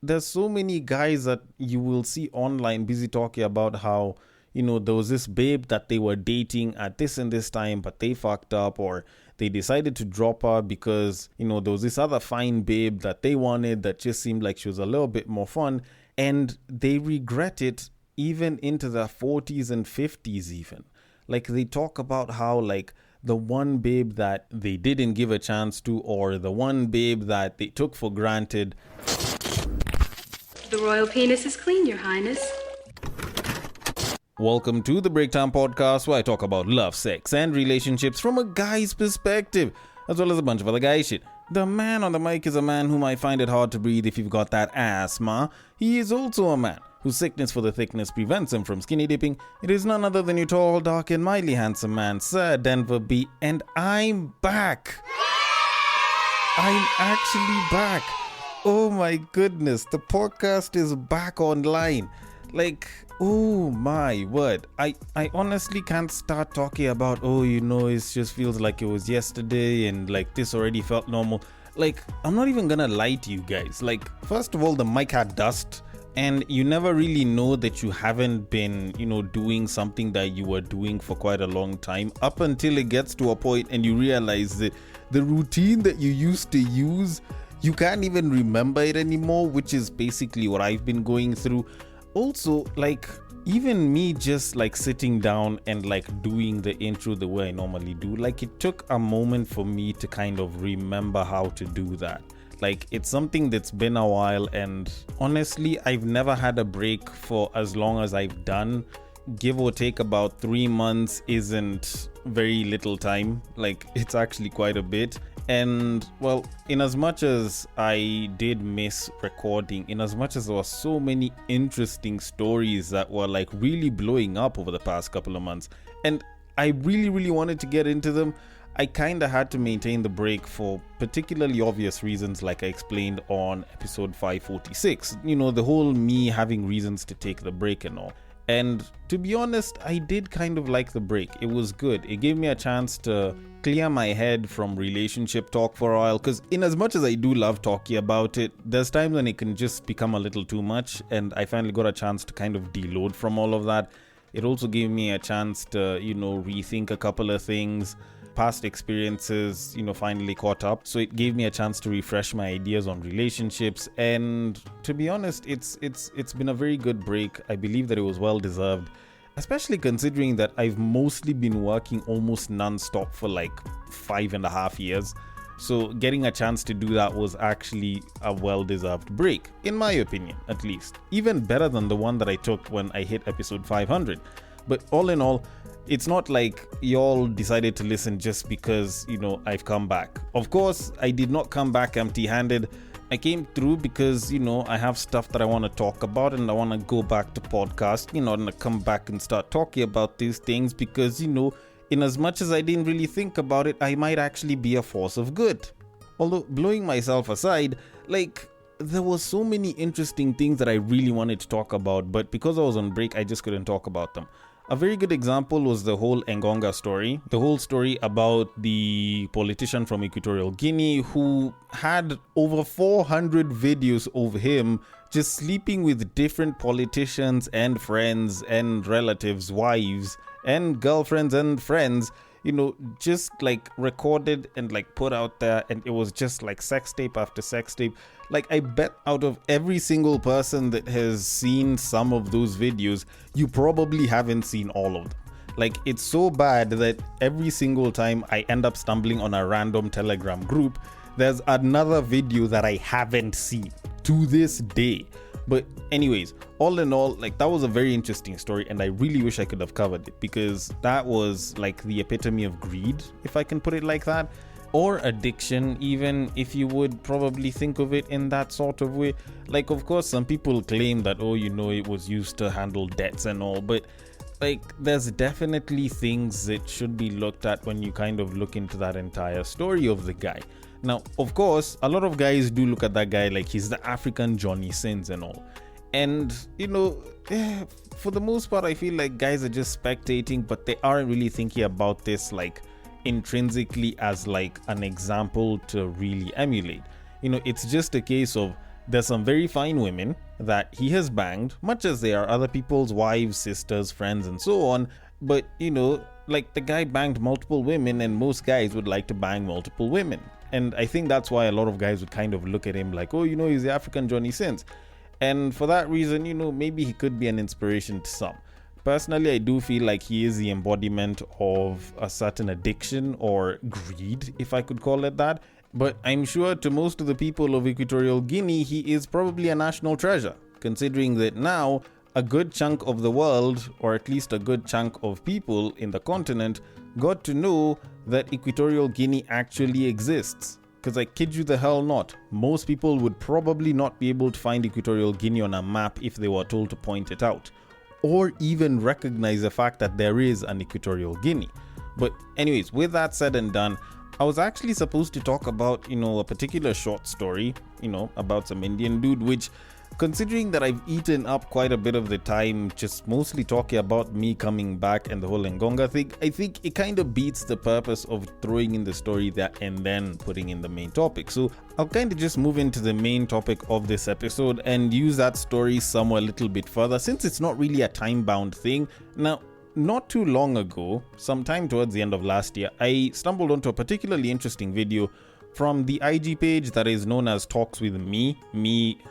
there's so many guys that you will see online busy talking about how, there was this babe that they were dating at this and this time, but they fucked up, or they decided to drop her because, there was this other fine babe that they wanted that just seemed like she was a little bit more fun, and they regret it even into their 40s and 50s even. Like, they talk about how, like, the one babe that they didn't give a chance to, or the one babe that they took for granted. The royal penis is clean, Your Highness. Welcome to the Breaktime Podcast, where I talk about love, sex, and relationships from a guy's perspective, as well as a bunch of other guy shit. The man on the mic is a man whom I find it hard to breathe if you've got that asthma. He is also a man whose sickness for the thickness prevents him from skinny dipping. It is none other than your tall, dark, and mildly handsome man, Sir Denver B. And I'm back. I'm actually back. Oh my goodness, the podcast is back online. Like, oh my word. I honestly can't start talking about, it just feels like it was yesterday and like this already felt normal. Like, I'm not even gonna lie to you guys. Like, first of all, the mic had dust. And you never really know that you haven't been, doing something that you were doing for quite a long time, up until it gets to a point and you realize that the routine that you used to use, you can't even remember it anymore, which is basically what I've been going through. Also, like, even me just like sitting down and like doing the intro the way I normally do, like, it took a moment for me to kind of remember how to do that. Like, it's something that's been a while, and honestly, I've never had a break for as long as I've done. Give or take about 3 months isn't very little time. Like, it's actually quite a bit. And well, in as much as I did miss recording, in as much as there were so many interesting stories that were like really blowing up over the past couple of months, and I really wanted to get into them, I kind of had to maintain the break for particularly obvious reasons, like I explained on episode 546. The whole me having reasons to take the break and all. And to be honest, I did kind of like the break. It was good. It gave me a chance to clear my head from relationship talk for a while, because in as much as I do love talking about it, there's times when it can just become a little too much, and I finally got a chance to kind of deload from all of that. It also gave me a chance to, rethink a couple of things. Past experiences, finally caught up. So it gave me a chance to refresh my ideas on relationships. And to be honest, it's been a very good break. I believe that it was well deserved, especially considering that I've mostly been working almost non-stop for like 5.5 years. So getting a chance to do that was actually a well-deserved break, in my opinion, at least. Even better than the one that I took when I hit episode 500. But all in all, it's not like y'all decided to listen just because, I've come back. Of course, I did not come back empty-handed. I came through because, I have stuff that I want to talk about, and I want to go back to podcast, and come back and start talking about these things because, in as much as I didn't really think about it, I might actually be a force of good. Although, blowing myself aside, like, there were so many interesting things that I really wanted to talk about, but because I was on break, I just couldn't talk about them. A very good example was the whole Ngonga story. The whole story about the politician from Equatorial Guinea who had over 400 videos of him just sleeping with different politicians and friends and relatives, wives and girlfriends and friends, just like recorded and like put out there, and it was just like sex tape after sex tape. Like, I bet out of every single person that has seen some of those videos, you probably haven't seen all of them. Like, it's so bad that every single time I end up stumbling on a random Telegram group, there's another video that I haven't seen to this day. But anyways, all in all, like, that was a very interesting story, and I really wish I could have covered it, because that was like the epitome of greed, if I can put it like that. Or addiction, even if you would probably think of it in that sort of way. Like, of course, some people claim that, it was used to handle debts and all, but like, there's definitely things that should be looked at when you kind of look into that entire story of the guy. Now, of course, a lot of guys do look at that guy like he's the African Johnny Sins and all. And, for the most part, I feel like guys are just spectating, but they aren't really thinking about this like intrinsically as like an example to really emulate. It's just a case of there's some very fine women that he has banged, much as they are other people's wives, sisters, friends, and so on. But, like the guy banged multiple women, and most guys would like to bang multiple women. And I think that's why a lot of guys would kind of look at him like, oh, he's the African Johnny Sins. And for that reason, maybe he could be an inspiration to some. Personally, I do feel like he is the embodiment of a certain addiction or greed, if I could call it that. But I'm sure to most of the people of Equatorial Guinea, he is probably a national treasure, considering that now a good chunk of the world, or at least a good chunk of people in the continent, got to know that Equatorial Guinea actually exists. Because I kid you the hell not, most people would probably not be able to find Equatorial Guinea on a map if they were told to point it out, or even recognize the fact that there is an Equatorial Guinea. But anyways, with that said and done, I was actually supposed to talk about, a particular short story, about some Indian dude, which, considering that I've eaten up quite a bit of the time just mostly talking about me coming back and the whole Ngonga thing, I think it kind of beats the purpose of throwing in the story there and then putting in the main topic. So I'll kind of just move into the main topic of this episode and use that story somewhere a little bit further, since it's not really a time-bound thing. Now, not too long ago, sometime towards the end of last year, I stumbled onto a particularly interesting video from the IG page that is known as Talks with me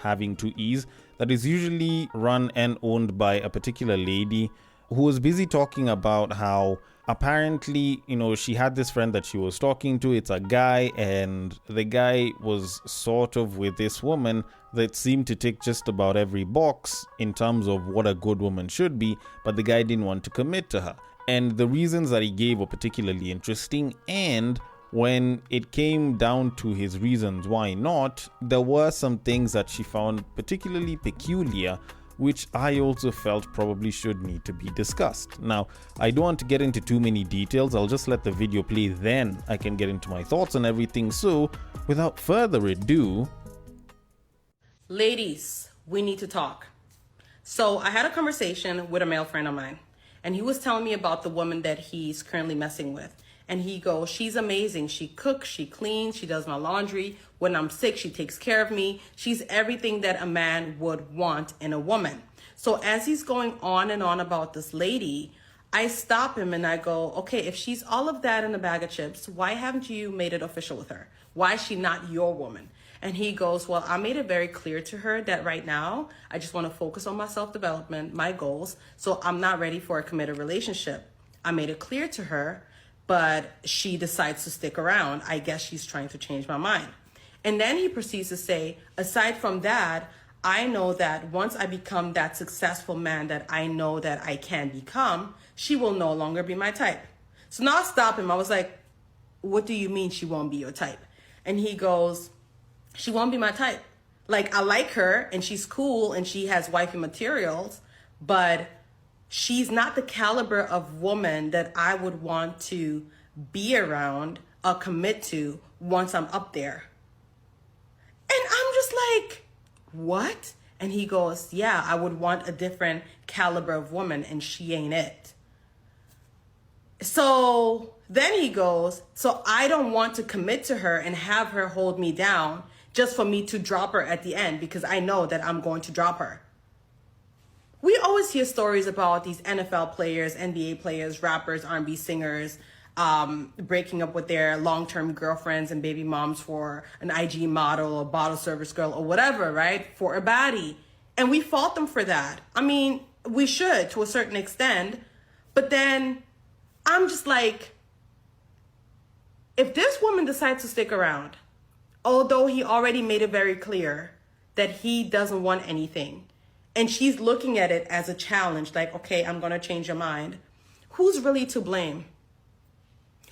having two E's, that is usually run and owned by a particular lady who was busy talking about how apparently, she had this friend that she was talking to. It's a guy, and the guy was sort of with this woman that seemed to tick just about every box in terms of what a good woman should be, but the guy didn't want to commit to her. And the reasons that he gave were particularly interesting, and when it came down to his reasons why not, there were some things that she found particularly peculiar, which I also felt probably should need to be discussed. Now, I don't want to get into too many details. I'll just let the video play, then I can get into my thoughts on everything. So, without further ado... Ladies, we need to talk. So, I had a conversation with a male friend of mine, and he was telling me about the woman that he's currently messing with. And he goes, she's amazing. She cooks, she cleans, she does my laundry. When I'm sick, she takes care of me. She's everything that a man would want in a woman. So as he's going on and on about this lady, I stop him and I go, okay, if she's all of that in a bag of chips, why haven't you made it official with her? Why is she not your woman? And he goes, well, I made it very clear to her that right now, I just want to focus on my self-development, my goals. So I'm not ready for a committed relationship. I made it clear to her, but she decides to stick around. I guess she's trying to change my mind. And then he proceeds to say, aside from that, I know that once I become that successful man that I know that I can become, she will no longer be my type. So now I stop him. I was like, what do you mean she won't be your type? And he goes, she won't be my type. Like, I like her and she's cool and she has wifey materials, but she's not the caliber of woman that I would want to be around or commit to once I'm up there. And I'm just like, what? And he goes, yeah, I would want a different caliber of woman and she ain't it. So then he goes, so I don't want to commit to her and have her hold me down just for me to drop her at the end because I know that I'm going to drop her. We always hear stories about these NFL players, NBA players, rappers, R&B singers, breaking up with their long-term girlfriends and baby moms for an IG model or bottle service girl or whatever, right? For a baddie. And we fault them for that. I mean, we should to a certain extent. But then I'm just like, if this woman decides to stick around, although he already made it very clear that he doesn't want anything, and she's looking at it as a challenge, like, okay, I'm going to change your mind. Who's really to blame?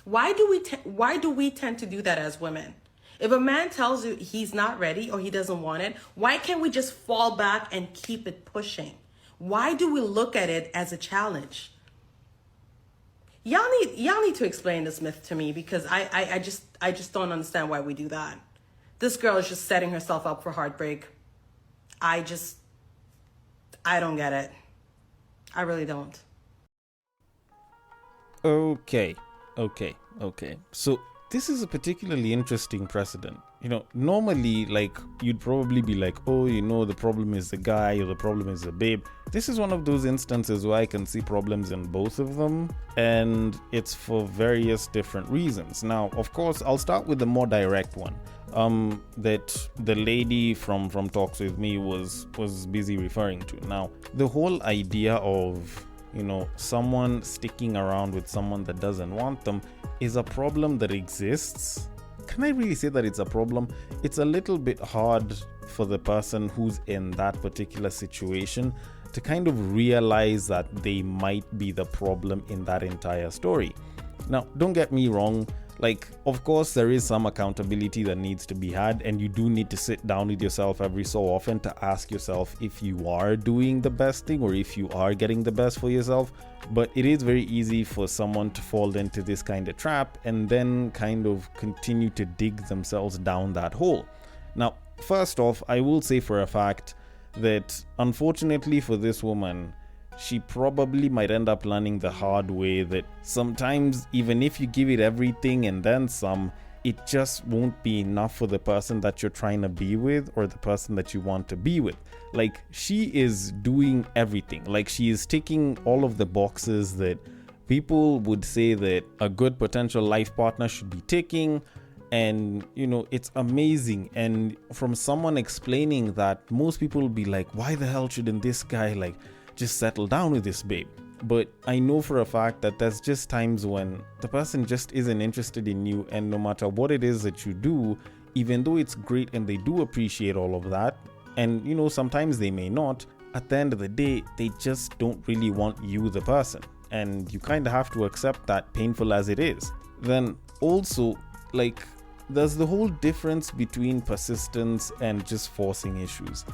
Why do we tend to do that as women? If a man tells you he's not ready or he doesn't want it, why can't we just fall back and keep it pushing? Why do we look at it as a challenge? Y'all need to explain this myth to me because I just don't understand why we do that. This girl is just setting herself up for heartbreak. I don't get it. I really don't. Okay. So this is a particularly interesting precedent. Normally, like, you'd probably be like, oh, the problem is the guy or the problem is the babe. This is one of those instances where I can see problems in both of them, and it's for various different reasons. Now, of course, I'll start with the more direct one. That the lady from Talks With Me was busy referring to. Now, the whole idea of someone sticking around with someone that doesn't want them is a problem that exists. Can I really say that it's a problem? It's a little bit hard for the person who's in that particular situation to kind of realize that they might be the problem in that entire story. Now, don't get me wrong. Like, of course, there is some accountability that needs to be had, and you do need to sit down with yourself every so often to ask yourself if you are doing the best thing or if you are getting the best for yourself. But it is very easy for someone to fall into this kind of trap and then kind of continue to dig themselves down that hole. Now, first off, I will say for a fact that unfortunately for this woman, she probably might end up learning the hard way that sometimes even if you give it everything and then some, it just won't be enough for the person that you're trying to be with or the person that you want to be with. Like, she is doing everything. Like, she is ticking all of the boxes that people would say that a good potential life partner should be ticking. And it's amazing. And from someone explaining that, most people will be like, why the hell shouldn't this guy just settle down with this babe? But I know for a fact that there's just times when the person just isn't interested in you, and no matter what it is that you do, even though it's great and they do appreciate all of that, and sometimes they may not, at the end of the day, they just don't really want you, the person, and you kind of have to accept that, painful as it is. Then also, like, there's the whole difference between persistence and just forcing issues.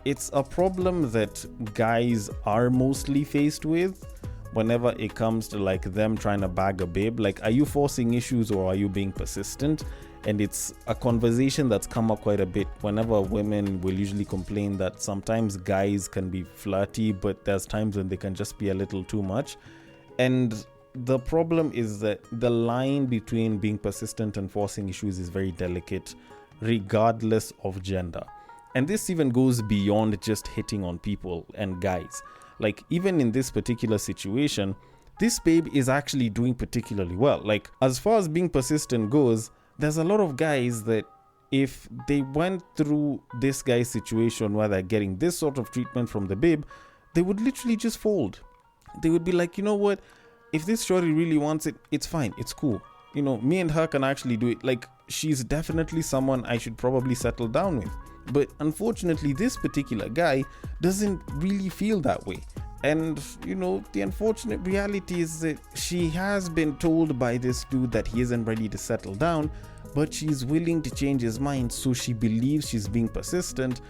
It's a problem that guys are mostly faced with whenever it comes to like them trying to bag a babe. Like, are you forcing issues or are you being persistent? And it's a conversation that's come up quite a bit whenever women will usually complain that sometimes guys can be flirty, but there's times when they can just be a little too much. And the problem is that the line between being persistent and forcing issues is very delicate, regardless of gender. And this even goes beyond just hitting on people and guys. Like, even in this particular situation, this babe is actually doing particularly well. Like, as far as being persistent goes, there's a lot of guys that if they went through this guy's situation where they're getting this sort of treatment from the babe, they would literally just fold. They would be like, you know what? If this shorty really wants it, it's fine. It's cool. Me and her can actually do it. Like, she's definitely someone I should probably settle down with. But unfortunately, this particular guy doesn't really feel that way. And, the unfortunate reality is that she has been told by this dude that he isn't ready to settle down, but she's willing to change his mind, so she believes she's being persistent.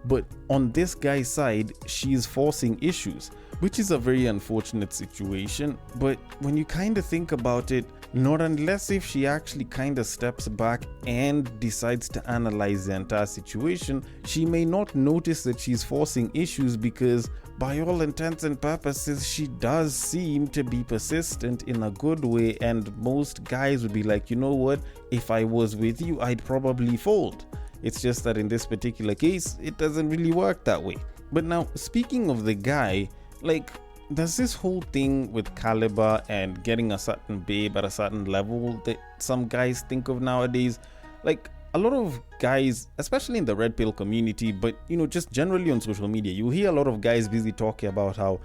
But on this guy's side, she's forcing issues, which is a very unfortunate situation. But when you kind of think about it, not unless if she actually kind of steps back and decides to analyze the entire situation, she may not notice that she's forcing issues, because by all intents and purposes, she does seem to be persistent in a good way. And most guys would be like, you know what, if I was with you, I'd probably fold. It's just that in this particular case, it doesn't really work that way. But now, speaking of the guy, like, there's this whole thing with caliber and getting a certain babe at a certain level that some guys think of nowadays. Like, a lot of guys, especially in the red pill community, but just generally on social media, you hear a lot of guys busy talking about how,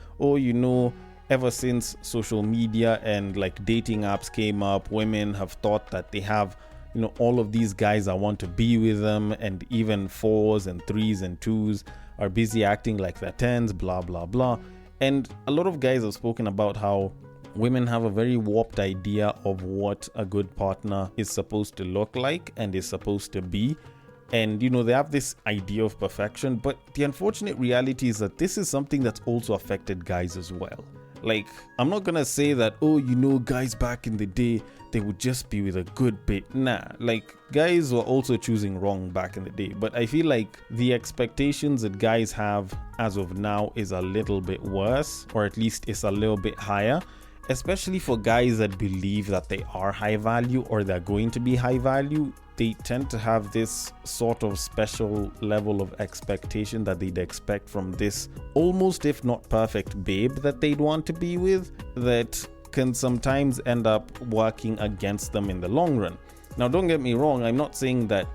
ever since social media and like dating apps came up, women have thought that they have all of these guys that want to be with them, and even 4s and 3s and 2s are busy acting like they're 10s, blah blah blah. And a lot of guys have spoken about how women have a very warped idea of what a good partner is supposed to look like and is supposed to be. And they have this idea of perfection, but the unfortunate reality is that this is something that's also affected guys as well. Like, I'm not gonna say that, guys back in the day, they would just be with a good babe. Nah, like, guys were also choosing wrong back in the day. But I feel like the expectations that guys have as of now is a little bit worse, or at least it's a little bit higher. especially for guys that believe that they are high value or they're going to be high value, they tend to have this sort of special level of expectation that they'd expect from this almost, if not perfect, babe that they'd want to be with, that can sometimes end up working against them in the long run. Now, don't get me wrong, I'm not saying that,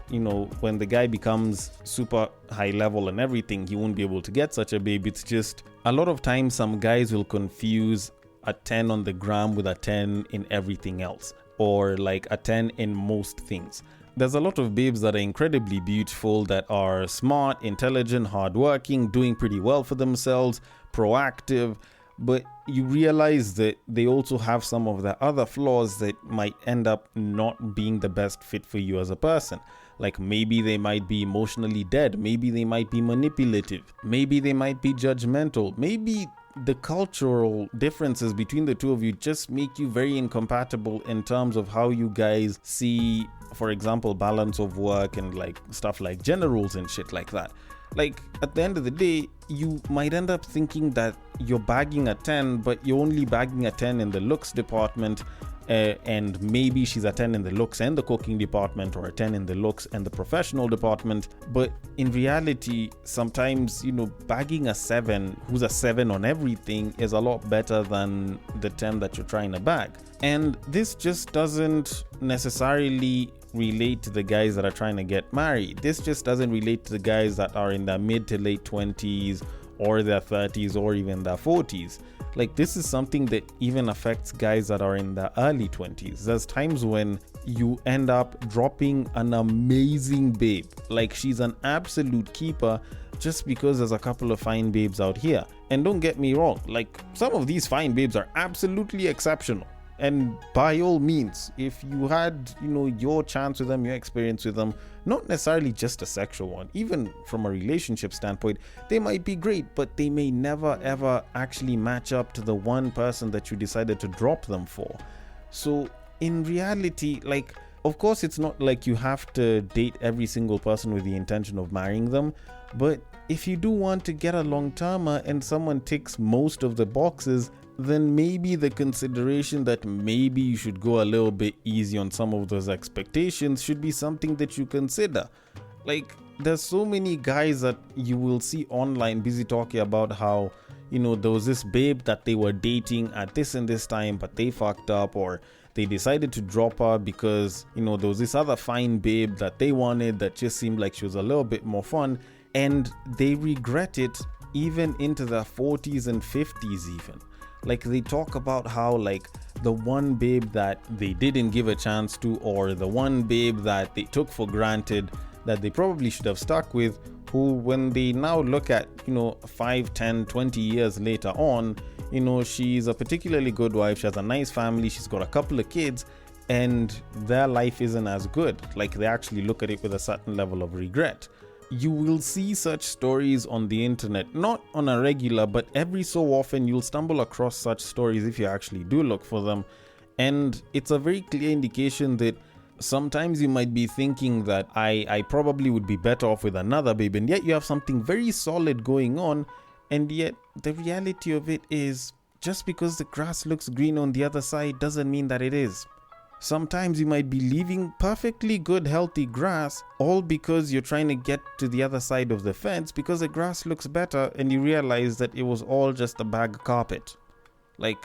when the guy becomes super high level and everything, he won't be able to get such a babe. It's just a lot of times some guys will confuse a 10 on the gram with a 10 in everything else, or like a 10 in most things. There's a lot of babes that are incredibly beautiful, that are smart, intelligent, hardworking, doing pretty well for themselves, proactive, but you realize that they also have some of the other flaws that might end up not being the best fit for you as a person. Like maybe they might be emotionally dead, maybe they might be manipulative, maybe they might be judgmental, maybe the cultural differences between the two of you just make you very incompatible in terms of how you guys see, for example, balance of work and like stuff like gender roles and shit like that. Like at the end of the day, you might end up thinking that you're bagging a 10, but you're only bagging a 10 in the looks department, and maybe she's a 10 in the looks and the cooking department, or a 10 in the looks and the professional department. But in reality, sometimes, bagging a 7 who's a 7 on everything is a lot better than the 10 that you're trying to bag. And this just doesn't necessarily relate to the guys that are trying to get married. This just doesn't relate to the guys that are in their mid to late 20s or their 30s or even their 40s. Like, this is something that even affects guys that are in their early 20s. There's times when you end up dropping an amazing babe, like she's an absolute keeper, just because there's a couple of fine babes out here. And don't get me wrong, like some of these fine babes are absolutely exceptional. And by all means, if you had, your chance with them, your experience with them, not necessarily just a sexual one, even from a relationship standpoint, they might be great, but they may never ever actually match up to the one person that you decided to drop them for. So in reality, like, of course, it's not like you have to date every single person with the intention of marrying them, but if you do want to get a long-termer and someone ticks most of the boxes, then maybe the consideration that maybe you should go a little bit easy on some of those expectations should be something that you consider. Like, there's so many guys that you will see online busy talking about how, there was this babe that they were dating at this and this time, but they fucked up, or they decided to drop her because, there was this other fine babe that they wanted that just seemed like she was a little bit more fun, and they regret it even into their 40s and 50s even. Like, they talk about how, like, the one babe that they didn't give a chance to, or the one babe that they took for granted that they probably should have stuck with, who, when they now look at, 5, 10, 20 years later on, she's a particularly good wife, she has a nice family, she's got a couple of kids, and their life isn't as good. Like, they actually look at it with a certain level of regret. You will see such stories on the internet, not on a regular, but every so often you'll stumble across such stories if you actually do look for them. And it's a very clear indication that sometimes you might be thinking that I probably would be better off with another babe, and yet you have something very solid going on, and yet the reality of it is, just because the grass looks green on the other side doesn't mean that it is. Sometimes you might be leaving perfectly good, healthy grass, all because you're trying to get to the other side of the fence because the grass looks better, and you realize that it was all just a bag of carpet. Like,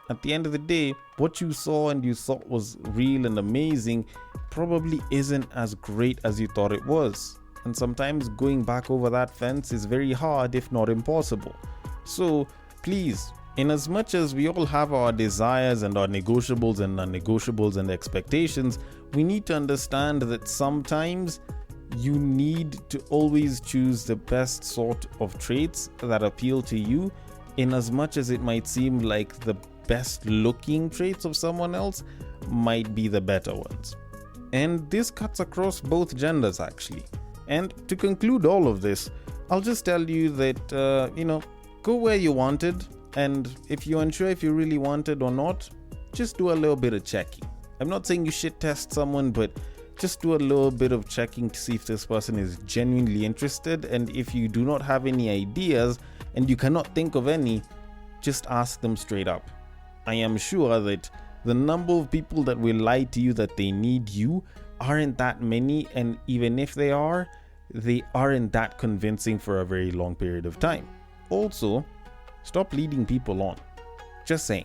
at the end of the day, what you saw and you thought was real and amazing probably isn't as great as you thought it was. And sometimes going back over that fence is very hard, if not impossible. So please, in as much as we all have our desires and our negotiables and non-negotiables and expectations, we need to understand that sometimes you need to always choose the best sort of traits that appeal to you, in as much as it might seem like the best looking traits of someone else might be the better ones. And this cuts across both genders actually. And to conclude all of this, I'll just tell you that, go where you wanted. And if you're unsure if you really want it or not, just do a little bit of checking. I'm not saying you should test someone, but just do a little bit of checking to see if this person is genuinely interested. And if you do not have any ideas and you cannot think of any, just ask them straight up. I am sure that the number of people that will lie to you that they need you aren't that many, and even if they aren't that convincing for a very long period of time. Also, stop leading people on. Just saying.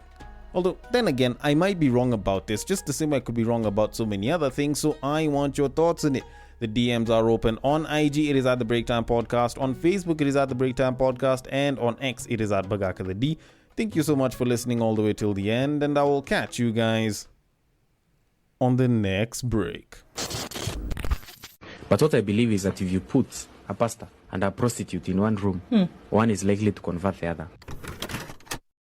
Although, then again, I might be wrong about this, just the same I could be wrong about so many other things, so I want your thoughts on it. The DMs are open. On IG, it is at The Breaktime Podcast. On Facebook, it is at The Breaktime Podcast. And on X, it is at Bagaka the D. Thank you so much for listening all the way till the end, and I will catch you guys on the next break. But what I believe is that if you put a pastor and a prostitute in one room, one is likely to convert the other.